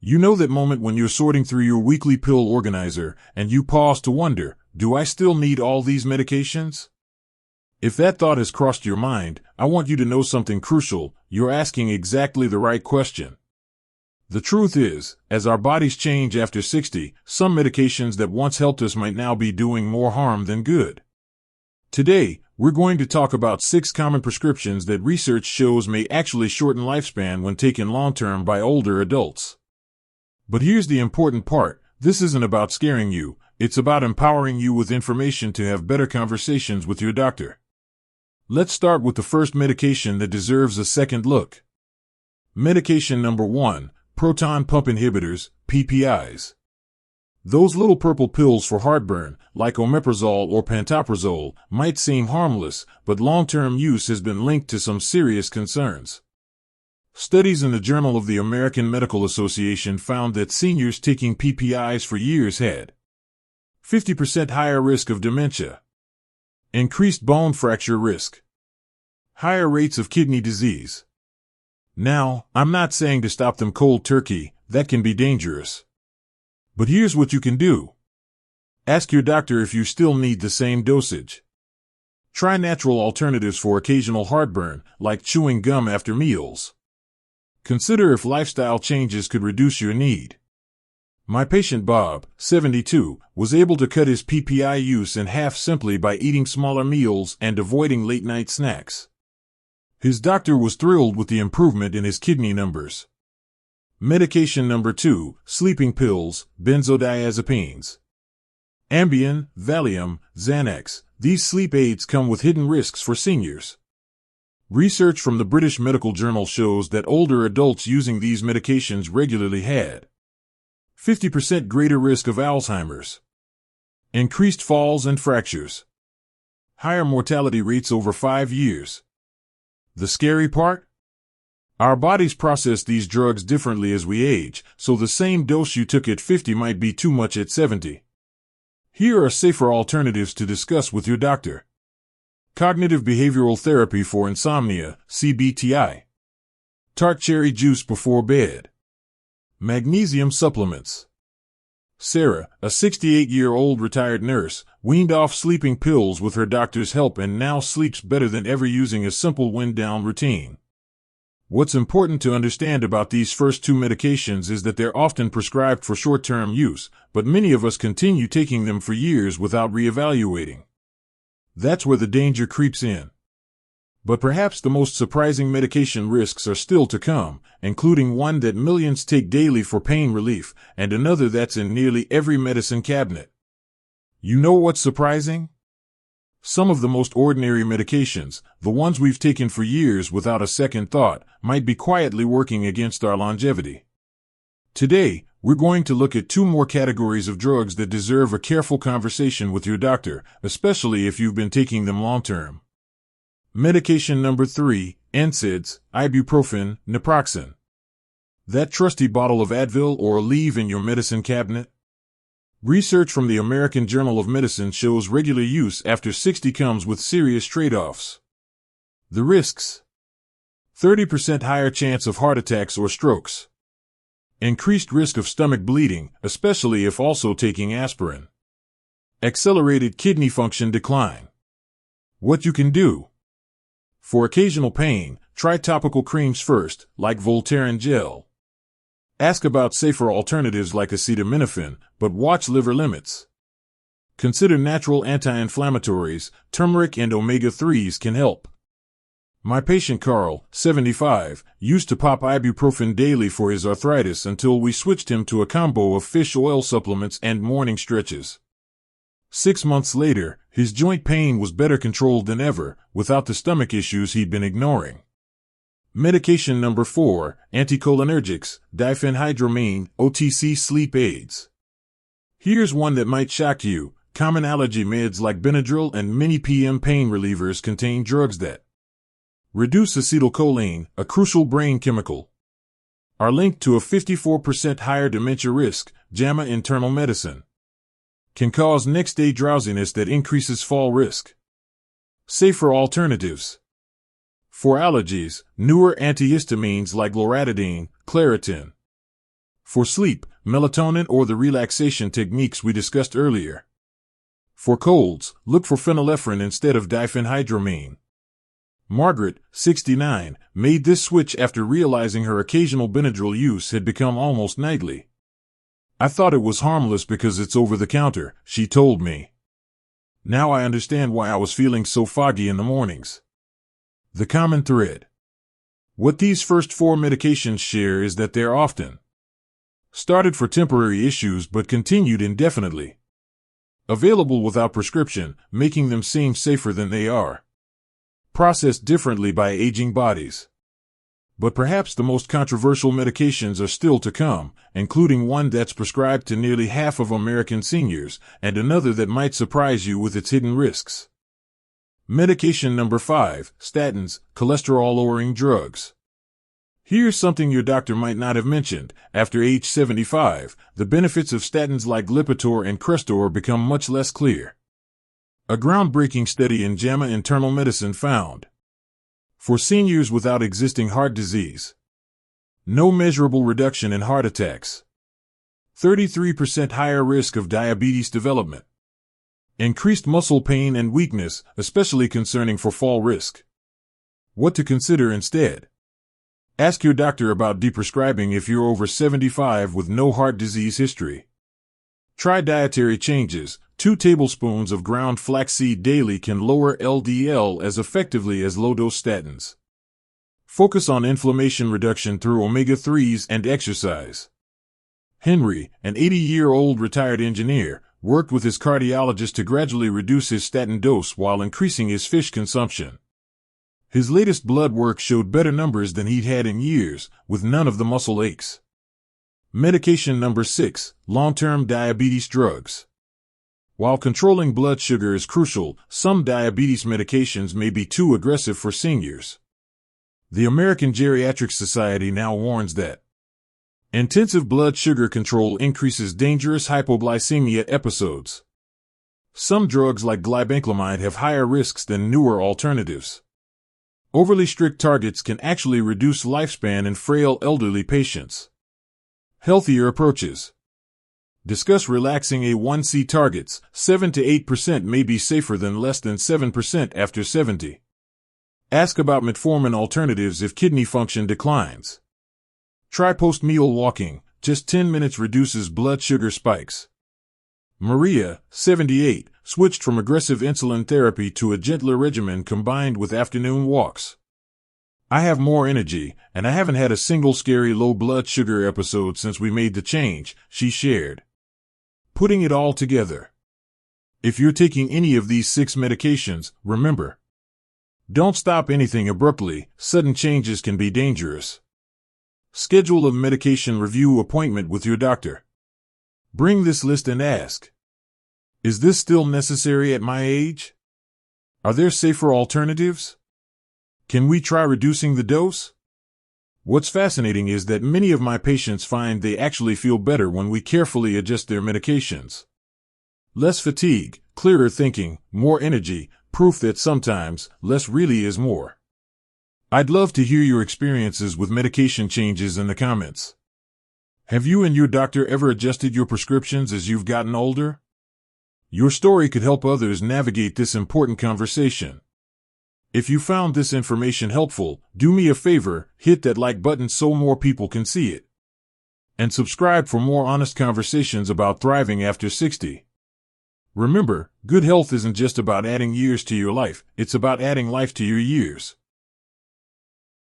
You know that moment when you're sorting through your weekly pill organizer and you pause to wonder, do I still need all these medications? If that thought has crossed your mind, I want you to know something crucial. You're asking exactly the right question. The truth is, as our bodies change after 60, some medications that once helped us might now be doing more harm than good. Today, we're going to talk about 6 common prescriptions that research shows may actually shorten lifespan when taken long-term by older adults. But here's the important part. This isn't about scaring you. It's about empowering you with information to have better conversations with your doctor. Let's start with the first medication that deserves a second look. Medication number 1, proton pump inhibitors, PPIs. Those little purple pills for heartburn, like omeprazole or pantoprazole, might seem harmless, but long-term use has been linked to some serious concerns. Studies in the Journal of the American Medical Association found that seniors taking PPIs for years had 50% higher risk of dementia, increased bone fracture risk, higher rates of kidney disease. Now, I'm not saying to stop them cold turkey. That can be dangerous. But here's what you can do. Ask your doctor if you still need the same dosage. Try natural alternatives for occasional heartburn, like chewing gum after meals. Consider if lifestyle changes could reduce your need. My patient Bob, 72, was able to cut his PPI use in half simply by eating smaller meals and avoiding late-night snacks. His doctor was thrilled with the improvement in his kidney numbers. Medication number 2, sleeping pills, benzodiazepines. Ambien, Valium, Xanax. These sleep aids come with hidden risks for seniors. Research from the British Medical Journal shows that older adults using these medications regularly had 50% greater risk of Alzheimer's, increased falls and fractures, higher mortality rates over 5 years. The scary part? Our bodies process these drugs differently as we age, so the same dose you took at 50 might be too much at 70. Here are safer alternatives to discuss with your doctor. Cognitive behavioral therapy for insomnia, CBTI. Tart cherry juice before bed. Magnesium supplements. Sarah, a 68-year-old retired nurse, weaned off sleeping pills with her doctor's help and now sleeps better than ever using a simple wind-down routine. What's important to understand about these first 2 medications is that they're often prescribed for short-term use, but many of us continue taking them for years without reevaluating. That's where the danger creeps in. But perhaps the most surprising medication risks are still to come, including one that millions take daily for pain relief, and another that's in nearly every medicine cabinet. You know what's surprising? Some of the most ordinary medications, the ones we've taken for years without a second thought, might be quietly working against our longevity. Today, we're going to look at 2 more categories of drugs that deserve a careful conversation with your doctor, especially if you've been taking them long-term. Medication number 3, NSAIDs, ibuprofen, naproxen. That trusty bottle of Advil or Aleve in your medicine cabinet? Research from the American Journal of Medicine shows regular use after 60 comes with serious trade-offs. The risks: 30% higher chance of heart attacks or strokes. Increased risk of stomach bleeding, especially if also taking aspirin. Accelerated kidney function decline. What you can do: for occasional pain, try topical creams first, like Voltaren gel. Ask about safer alternatives like acetaminophen, but watch liver limits. Consider natural anti-inflammatories. Turmeric and omega-3s can help. My patient Carl, 75, used to pop ibuprofen daily for his arthritis until we switched him to a combo of fish oil supplements and morning stretches. 6 months later, his joint pain was better controlled than ever, without the stomach issues he'd been ignoring. Medication number 4, Anticholinergics, diphenhydramine, OTC sleep aids. Here's one that might shock you. Common allergy meds like Benadryl and mini-PM pain relievers contain drugs that reduce acetylcholine, a crucial brain chemical, are linked to a 54% higher dementia risk. JAMA internal medicine can cause next-day drowsiness that increases fall risk. Safer alternatives: for allergies, newer antihistamines like loratadine, Claritin. For sleep, melatonin or the relaxation techniques we discussed earlier. For colds, look for phenylephrine instead of diphenhydramine. Margaret, 69, made this switch after realizing her occasional Benadryl use had become almost nightly. I thought it was harmless because it's over the counter, she told me. Now I understand why I was feeling so foggy in the mornings. The common thread. What these first 4 medications share is that they're often started for temporary issues but continued indefinitely. Available without prescription, making them seem safer than they are. Processed differently by aging bodies. But perhaps the most controversial medications are still to come, including one that's prescribed to nearly half of American seniors, and another that might surprise you with its hidden risks. Medication number 5, statins, cholesterol-lowering drugs. Here's something your doctor might not have mentioned. After age 75, the benefits of statins like Lipitor and Crestor become much less clear. A groundbreaking study in JAMA Internal Medicine found, for seniors without existing heart disease, no measurable reduction in heart attacks, 33% higher risk of diabetes development, increased muscle pain and weakness, especially concerning for fall risk. What to consider instead? Ask your doctor about deprescribing if you're over 75 with no heart disease history. Try dietary changes. 2 tablespoons of ground flaxseed daily can lower LDL as effectively as low-dose statins. Focus on inflammation reduction through omega-3s and exercise. Henry, an 80-year-old retired engineer, worked with his cardiologist to gradually reduce his statin dose while increasing his fish consumption. His latest blood work showed better numbers than he'd had in years, with none of the muscle aches. Medication number 6, long-term diabetes drugs. While controlling blood sugar is crucial, some diabetes medications may be too aggressive for seniors. The American Geriatric Society now warns that intensive blood sugar control increases dangerous hypoglycemia episodes. Some drugs like glibenclamide have higher risks than newer alternatives. Overly strict targets can actually reduce lifespan in frail elderly patients. Healthier approaches. Discuss relaxing A1C targets. 7 to 8% may be safer than less than 7% after 70. Ask about metformin alternatives if kidney function declines. Try post-meal walking. Just 10 minutes reduces blood sugar spikes. Maria, 78, switched from aggressive insulin therapy to a gentler regimen combined with afternoon walks. I have more energy, and I haven't had a single scary low blood sugar episode since we made the change, she shared. Putting it all together. If you're taking any of these 6 medications, remember, don't stop anything abruptly. Sudden changes can be dangerous. Schedule a medication review appointment with your doctor. Bring this list and ask, is this still necessary at my age? Are there safer alternatives? Can we try reducing the dose? What's fascinating is that many of my patients find they actually feel better when we carefully adjust their medications. Less fatigue, clearer thinking, more energy, proof that sometimes less really is more. I'd love to hear your experiences with medication changes in the comments. Have you and your doctor ever adjusted your prescriptions as you've gotten older? Your story could help others navigate this important conversation. If you found this information helpful, do me a favor, hit that like button so more people can see it. And subscribe for more honest conversations about thriving after 60. Remember, good health isn't just about adding years to your life, it's about adding life to your years.